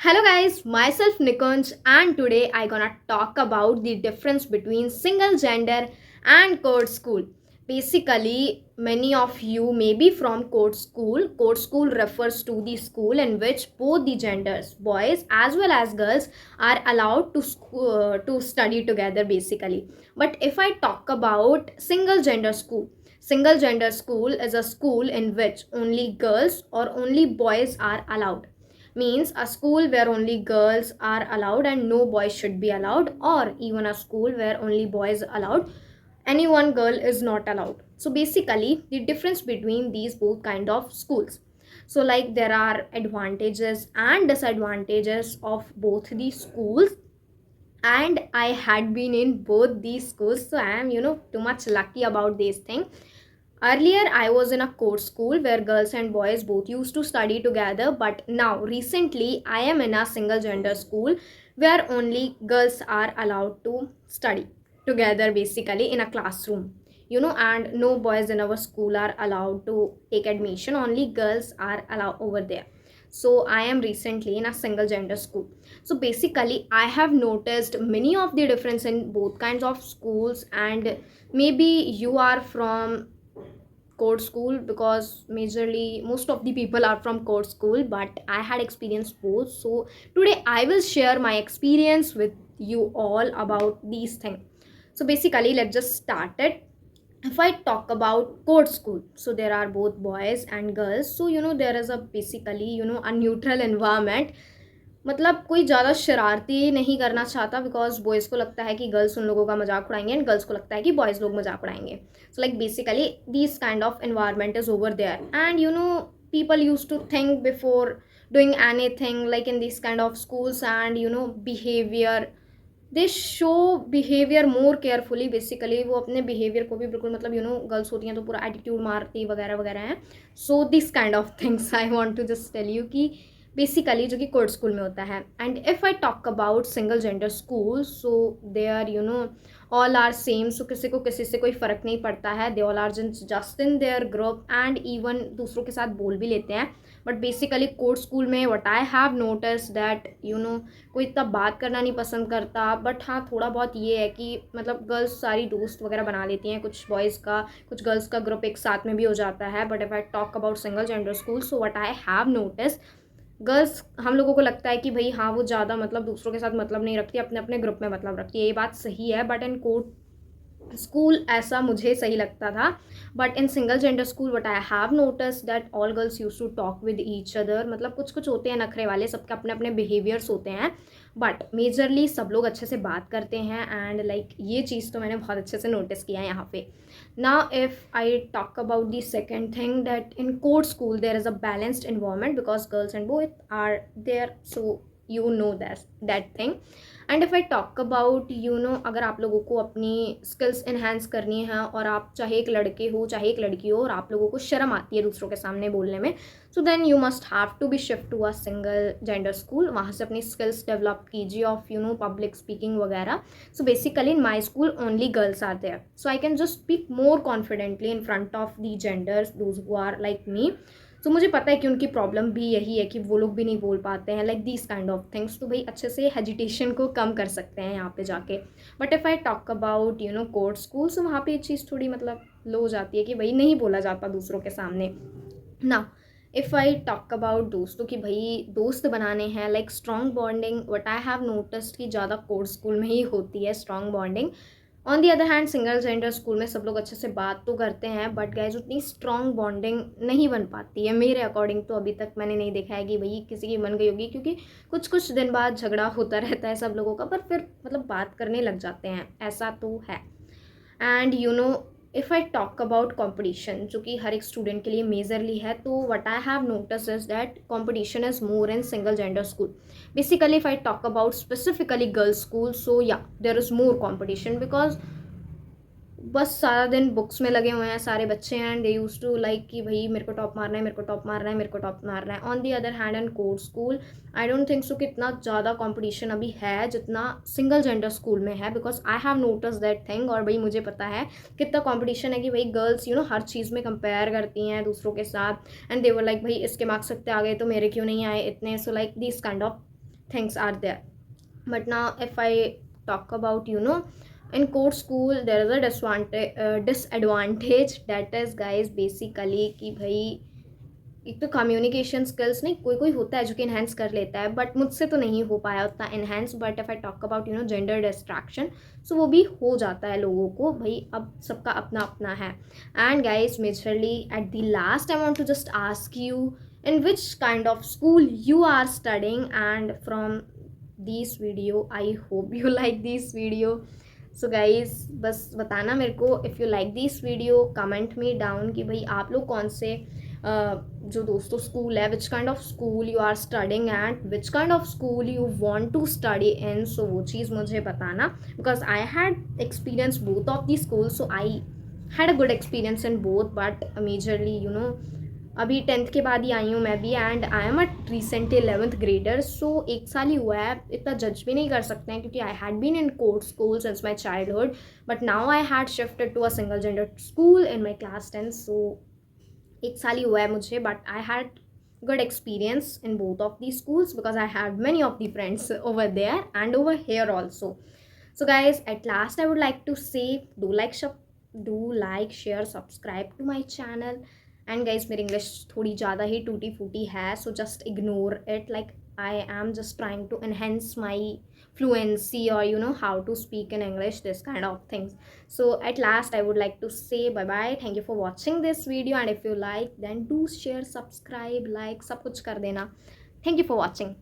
Hello guys, myself Nikunj and today I gonna talk about the difference between single gender and code school. Basically, many of you may be from code school. Code school refers to the school in which both the genders, boys as well as girls, are allowed to study together basically. But if I talk about single gender school is a school in which only girls or only boys are allowed, means a school where only girls are allowed and no boys should be allowed, or even a school where only boys are allowed, any one girl is not allowed. So basically the difference between these both kind of schools, so like there are advantages and disadvantages of both these schools, and I had been in both these schools, so I am too much lucky about this thing. Earlier, I was in a code school where girls and boys both used to study together, but now recently I am in a single gender school where only girls are allowed to study together basically in a classroom. And no boys in our school are allowed to take admission, only girls are allowed over there. So I am recently in a single gender school. So basically, I have noticed many of the difference in both kinds of schools, and maybe you are from code school because majorly most of the people are from code school, but I had experienced both. So today I will share my experience with you all about these things. So basically, let's just start it. If I talk about code school, so there are both boys and girls, so there is a basically a neutral environment. मतलब कोई ज़्यादा शरारती नहीं करना चाहता, because boys को लगता है कि गर्ल्स उन लोगों का मजाक उड़ाएंगे एंड गर्ल्स को लगता है कि बॉयज़ लोग मजाक उड़ाएंगे. So like basically this kind of environment is over there, and people used to think before doing anything like in these kind of schools, and behavior, they show behaviour more carefully. Basically वो अपने behaviour को भी बिल्कुल मतलब girls होती हैं तो पूरा एटीट्यूड मारती वगैरह वगैरह हैं. So this kind of things I want to just tell you कि बेसिकली जो कि कोड स्कूल में होता है. And if I talk about single gender school, so they are all are same. सो किसी को किसी से कोई फ़र्क नहीं पड़ता है. They all are just in their group and even दूसरों के साथ बोल भी लेते हैं. बट बेसिकली कोड स्कूल में what I have notice that कोई इतना बात करना नहीं पसंद करता. बट हाँ, थोड़ा बहुत ये है कि मतलब गर्ल्स सारी दोस्त वगैरह बना लेती हैं, कुछ बॉयज़ का कुछ गर्ल्स का ग्रुप एक साथ में भी हो जाता है. But if I talk about single gender school, so what I have notice, girls हम लोगों को लगता है कि भाई हाँ वो ज़्यादा मतलब दूसरों के साथ मतलब नहीं रखती, अपने अपने ग्रुप में मतलब रखती है. ये बात सही है, बट इन कोड स्कूल ऐसा मुझे सही लगता था. But in single gender school what I have notice that all girls use to talk with each other. मतलब कुछ कुछ होते हैं नखरे वाले, सबके अपने अपने बिहेवियर्स होते हैं, बट मेजरली सब लोग अच्छे से बात करते हैं. एंड लाइक ये चीज़ तो मैंने बहुत अच्छे से नोटिस किया है यहाँ पे. Now if I talk about the second thing, that in coed school there is a balanced environment because girls and boys are there, so you know that thing. And if I talk about अगर आप लोगों को अपनी skills enhance करनी है और आप चाहे एक लड़के हो चाहे एक लड़की हो और आप लोगों को शर्म आती है दूसरों के सामने बोलने में, so then you must have to be shift to a single gender school. वहाँ से अपनी स्किल्स डेवलप कीजिए ऑफ पब्लिक स्पीकिंग वगैरह. So basically in my school only girls are there, so I can just speak more confidently in front of the genders those who are like me. तो मुझे पता है कि उनकी problem भी यही है कि वो लोग भी नहीं बोल पाते हैं, like this kind of things. तो भाई अच्छे से हेजिटेशन को कम कर सकते हैं यहाँ पे जाके. But if I talk about coed school, so वहाँ पे ये चीज़ थोड़ी मतलब लो हो जाती है कि भाई नहीं बोला जाता दूसरों के सामने ना. इफ़ आई टॉक अबाउट दोस्तों की भाई दोस्त बनाने हैं, like strong bonding, what I have noticed कि ज़्यादा कोड स्कूल में ही होती है strong bonding. On the other hand single gender school में सब लोग अच्छे से बात तो करते हैं, बट गाइज उतनी स्ट्रॉन्ग बॉन्डिंग नहीं बन पाती है मेरे अकॉर्डिंग. तो अभी तक मैंने नहीं देखा है कि भाई किसी की बन गई होगी, क्योंकि कुछ कुछ दिन बाद झगड़ा होता रहता है सब लोगों का, पर फिर मतलब बात करने लग जाते हैं, ऐसा तो है. And if I talk about competition, जो कि हर एक स्टूडेंट के लिए मेजरली है, तो what I have notice is that competition is more in single gender school. Basically if I talk about specifically girls school, so या there is more competition because बस सारा दिन बुक्स में लगे हुए हैं सारे बच्चे, and they use to like कि भाई मेरे को टॉप मारना है, मेरे को टॉप मारना है, मेरे को टॉप मारना है. On the other hand and code school I don't think so कि इतना ज़्यादा कंपटीशन अभी है जितना सिंगल जेंडर स्कूल में है, because I have notice that thing. और भाई मुझे पता है कितना कंपटीशन है कि भाई गर्ल्स हर चीज़ में कंपेयर करती हैं दूसरों के साथ, एंड दे वर लाइक भाई इसके मार्क्स इतने आ गए तो मेरे क्यों नहीं आए इतने. So like this kind of things are there. But now if I talk about, in court school there is a disadvantage, that is guys basically कि भाई एक तो कम्युनिकेशन स्किल्स, नहीं कोई कोई होता है जो कि इन्हेंस कर लेता है, बट मुझसे तो नहीं हो पाया उतना enhance. But if I talk about gender distraction, so वो भी हो जाता है लोगों को, भाई अब सबका अपना अपना है. And guys majorly at the last I want to just ask you in which kind of school you are studying, and from this video I hope you like this video. So guys बस बताना मेरे को, if you like this video comment me down कि भाई आप लोग कौन से जो दोस्तों स्कूल है, which kind of school you are studying and which kind of school you want to study in. So वो चीज़ मुझे बताना, because I had experience both of the school, so I had a good experience in both. But majorly अभी 10th के बाद ही आई हूँ मैं भी, and I am a recently 11th grader. So एक साल ही हुआ है, इतना जज भी नहीं कर सकते हैं क्योंकि I had been in coed school since my childhood, but now I had shifted to a single gender school in my class 10. सो एक साल ही हुआ है मुझे, but I had good experience in both of these schools because I had many of the friends over there and over here also. So guys, at last I would like to say, do like share subscribe to my channel. And guys मेरी English थोड़ी ज़्यादा ही टूटी फूटी है, so just ignore it, like I am just trying to enhance my fluency, or how to speak in English, this kind of things. So at last I would like to say bye bye, thank you for watching this video, and if you like then do share subscribe like सब कुछ कर देना. Thank you for watching.